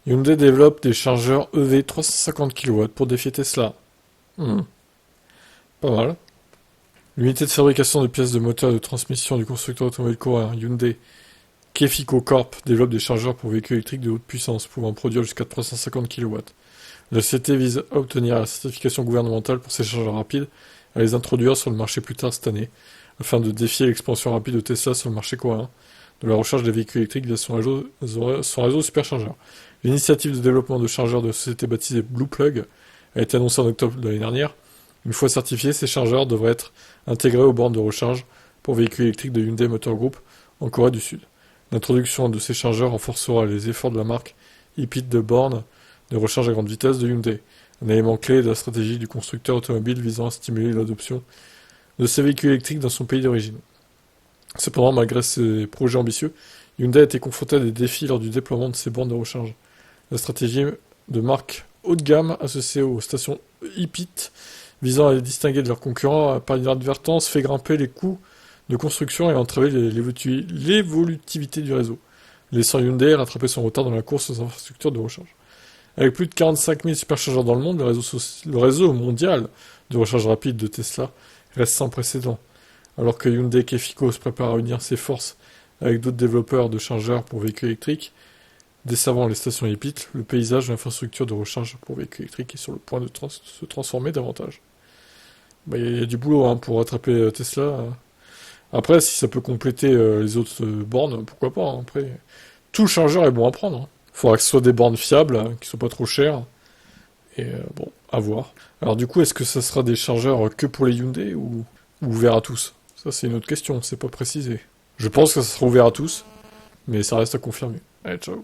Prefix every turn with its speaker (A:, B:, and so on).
A: Hyundai développe des chargeurs EV 350 kW pour défier Tesla. Hmm, pas mal. L'unité de fabrication de pièces de moteur et de transmission du constructeur automobile coréen Hyundai Kefiko Corp développe des chargeurs pour véhicules électriques de haute puissance pouvant produire jusqu'à 350 kW. La société vise à obtenir la certification gouvernementale pour ces chargeurs rapides et à les introduire sur le marché plus tard cette année, afin de défier l'expansion rapide de Tesla sur le marché coréen, de la recharge des véhicules électriques via son réseau superchargeur. L'initiative de développement de chargeurs de la société baptisée Blue Plug a été annoncée en octobre de l'année dernière. Une fois certifiés, ces chargeurs devraient être intégrés aux bornes de recharge pour véhicules électriques de Hyundai Motor Group en Corée du Sud. L'introduction de ces chargeurs renforcera les efforts de la marque Hipit de bornes de recharge à grande vitesse de Hyundai, un élément clé de la stratégie du constructeur automobile visant à stimuler l'adoption de ces véhicules électriques dans son pays d'origine. Cependant, malgré ces projets ambitieux, Hyundai a été confronté à des défis lors du déploiement de ces bornes de recharge. La stratégie de marque haut de gamme associée aux stations Hipit, visant à les distinguer de leurs concurrents par inadvertance, fait grimper les coûts de construction et entraver l'évolutivité du réseau, laissant Hyundai rattraper son retard dans la course aux infrastructures de recharge. Avec plus de 45 000 superchargeurs dans le monde, le réseau mondial de recharge rapide de Tesla reste sans précédent. Alors que Hyundai Kefiko se prépare à unir ses forces avec d'autres développeurs de chargeurs pour véhicules électriques, desservant les stations Hipit, le paysage de l'infrastructure de recharge pour véhicules électriques est sur le point de se transformer davantage. Il y a du boulot pour rattraper Tesla. Après, si ça peut compléter les autres bornes, pourquoi pas. Après, tout chargeur est bon à prendre. Faudra que ce soit des bornes fiables, qui soient pas trop chères. Et bon, à voir. Alors du coup, est-ce que ça sera des chargeurs que pour les Hyundai ou ouvert à tous? Ça, c'est une autre question, c'est pas précisé. Je pense que ça sera ouvert à tous, mais ça reste à confirmer. Allez, ciao.